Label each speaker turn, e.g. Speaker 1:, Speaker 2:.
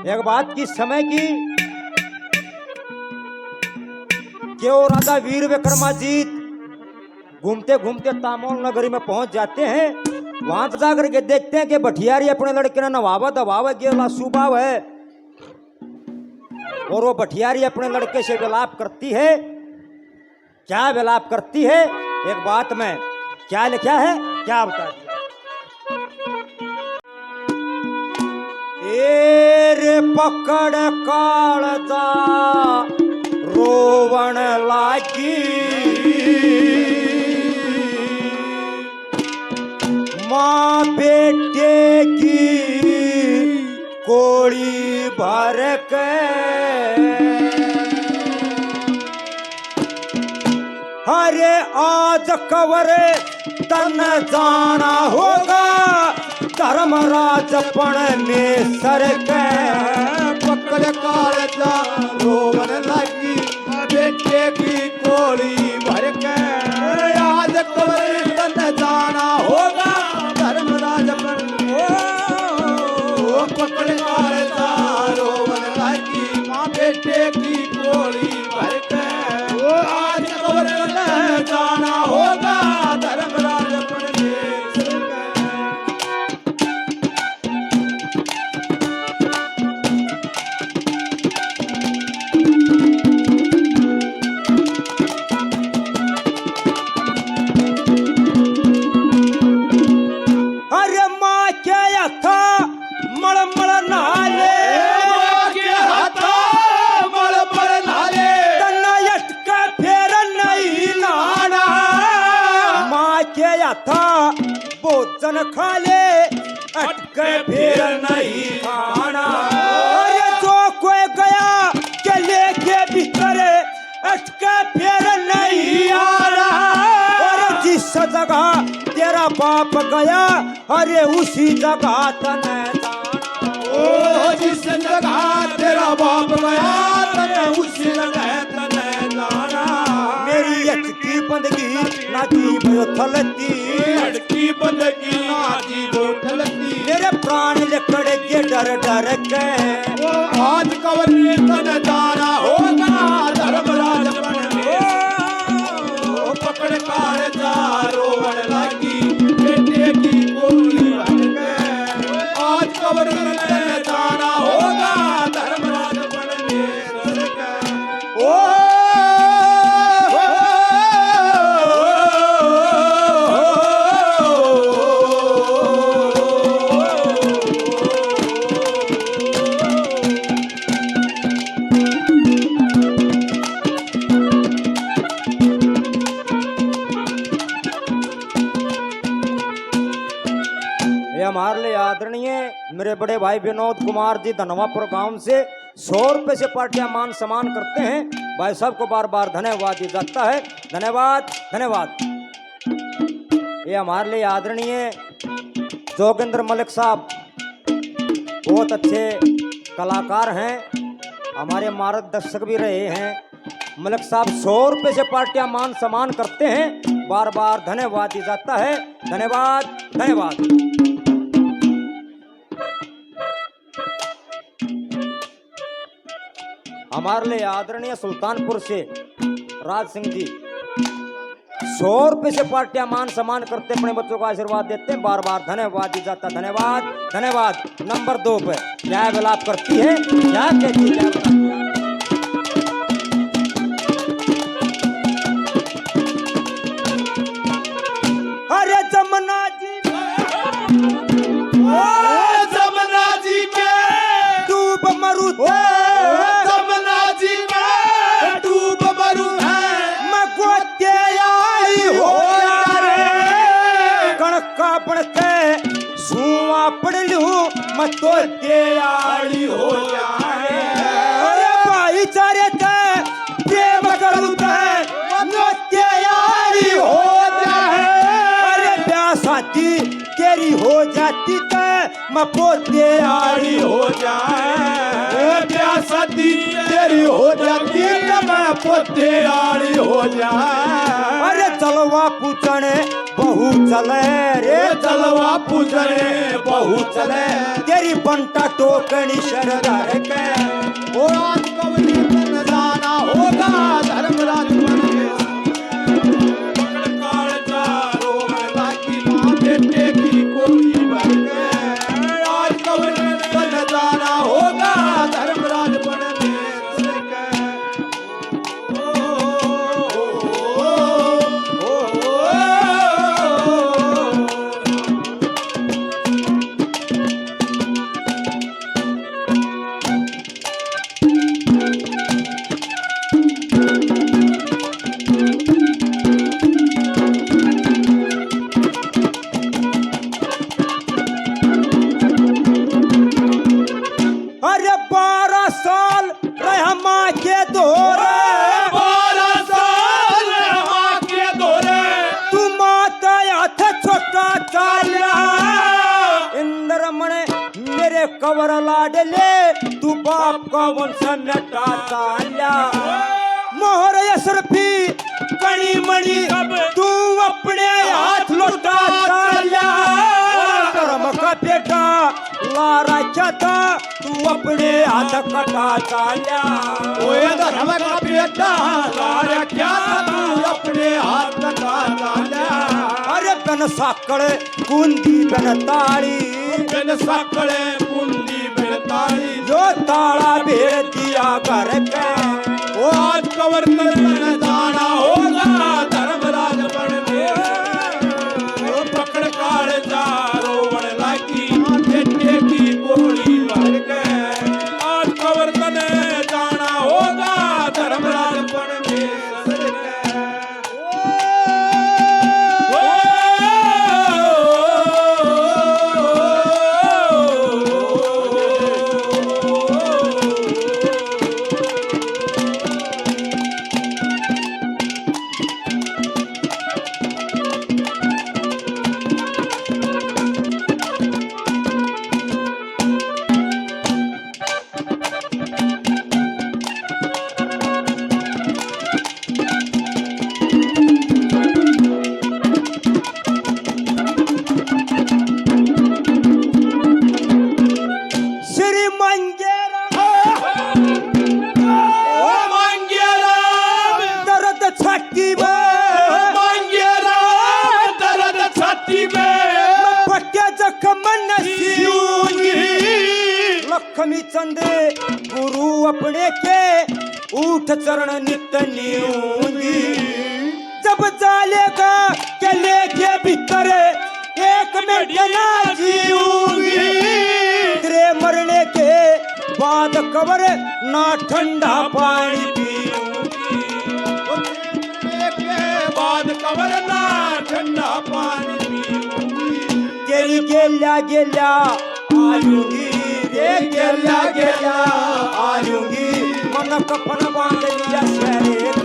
Speaker 1: एक बात की समय की कि वो राजा वीर विक्रमाजीत घूमते घूमते तामोल नगरी में पहुंच जाते हैं। वहां जाकर के देखते हैं कि भटियारी अपने लड़के ने नवावा दबावा गेला सुभाव है और वो भटियारी अपने लड़के से विलाप करती है। क्या विलाप करती है? एक बात में क्या लिखा है, क्या बता दिया। रे पकड़ कालजा रोवण लागी माँ बेटे की कोड़ी भर के हरे आज कवरे तन जाना होगा धर्मराज पण में सर के
Speaker 2: पकड़ कालजा रोवन लगी बेटे की कोड़ी भर के आज कवर तन जाना होगा धर्मराज पण पकड़ कालजा रोवन लगी माँ बेटे की कोड़ी भर के आज कवर तन जाना होगा धर्मराज पण
Speaker 1: था भोजन खा ले अटके फिर नहीं खाना। अरे जो कोई गया के लेके भीतर अटके फिर नहीं आना। और जिस जगह तेरा बाप गया अरे उसी जगह तने जाना।
Speaker 2: ओ जिस जगह तेरा बाप गया तने उसी जगह तने जाना।
Speaker 1: मेरी अटकी बंदगी नाची थलती
Speaker 2: अटकी बंदगी नाची थलती
Speaker 1: मेरे प्राण लकड़ के डर डर के
Speaker 2: वो आज कवर तन जाना होगा धर्मराज पण पकड़ कालजा रोवन लगी बेटे की कोड़ी भर के आज कवर तन जाना होगा धर्मराज पण में ओ
Speaker 1: हमारे लिए आदरणीय मेरे बड़े भाई विनोद कुमार जी धनवापुर गांव से 100 रुपए से पार्टियां मान सम्मान करते हैं। भाई साहब को बार बार धन्यवाद दिया जाता है। धन्यवाद धन्यवाद। ये हमारे लिए आदरणीय जोगेंद्र मलिक साहब बहुत अच्छे कलाकार हैं, हमारे मार्गदर्शक भी रहे हैं। मलिक साहब 100 रुपए से पार्टियां मान सम्मान करते हैं, बार बार धन्यवाद दिया जाता है। धन्यवाद धन्यवाद। हमारे लिए आदरणीय सुल्तानपुर से राज सिंह जी 100 रुपए से पार्टियां मान सम्मान करते अपने बच्चों को आशीर्वाद देते हैं, बार बार धन्यवाद दिया जाता। धन्यवाद धन्यवाद। नंबर 2 पे क्या विलाप करती है, क्या कहती है, क्या बताती है। अरे जमुना जी
Speaker 2: जमुना जी के
Speaker 1: डूब मरु पढ़ लू मैं तो तैयारी हो जाए। अरे भाईचारे ते प्रेम करूं ते तैयारी हो जाए। अरे ब्याह शादी तेरी हो जाती ते मैं तो तैयारी हो जाए।
Speaker 2: ब्याह शादी तेरी हो जाती ते मैं तो तैयारी हो जाए।
Speaker 1: अरे जलवा पूछने बहु चले रे
Speaker 2: जलवा पूजने बहु चले
Speaker 1: तेरी बंटा टोकनी शरदार के
Speaker 2: ओ आज कवरी तन जाना होगा धर्मराज बन के पकड़ कालजा रोवण लागी मां बेटे की कोई बन के आज कवरी तन जाना होगा धर्मराज बन के
Speaker 1: अरे 12 साल रहा माँ के दोरे
Speaker 2: 12 साल मां के दोरे
Speaker 1: तू माता हाथ छोटा चाल्या इंद्र मणे मेरे कवर लाडले तू बाप का वंश मिटा चाल्या मोहर यसरफी कणी मणि तू अपने हाथ लौटा चाल्या धर्म का बेटा लारा चाहता तू अपने हाथ कटा चाल्या
Speaker 2: ओए धर्म का बेटा लारा क्या तू अपने हाथ लगा डाला
Speaker 1: अरे बन साकड़ कुंदी बन ताड़ी
Speaker 2: बिन साकड़े कुंडी बिन ताली
Speaker 1: जो ताला भेड़ दिया घर के
Speaker 2: ओ आज कवर तन जाना होगा धर्मराज बन के ओ पकड़ काल जा रोवण लागी बेटे की गोली भर के आज कवर तन जाना होगा धर्मराज बन के सर के
Speaker 1: श्री मंगेरा
Speaker 2: ओ मंगेरा
Speaker 1: दर्द छक्की में
Speaker 2: मंगेरा दर्द छाती में
Speaker 1: पट्टे जखम नसीऊंगी लक्ष्मी चंदे गुरु अपने के ऊठ चरण नित नीऊंगी जब जालेगा के लेके भीतर एक मिनट ना जीऊंगी तेरे मरने के बाद कबर ना ठंडा पानी पीऊंगी
Speaker 2: के बाद कवर ना ठंडा पानी पीऊंगी
Speaker 1: तेरी गेल्या गेल्या आलूंगी रे गेल्या गेल्या आलूंगी मन कपन बांध लिया शहरे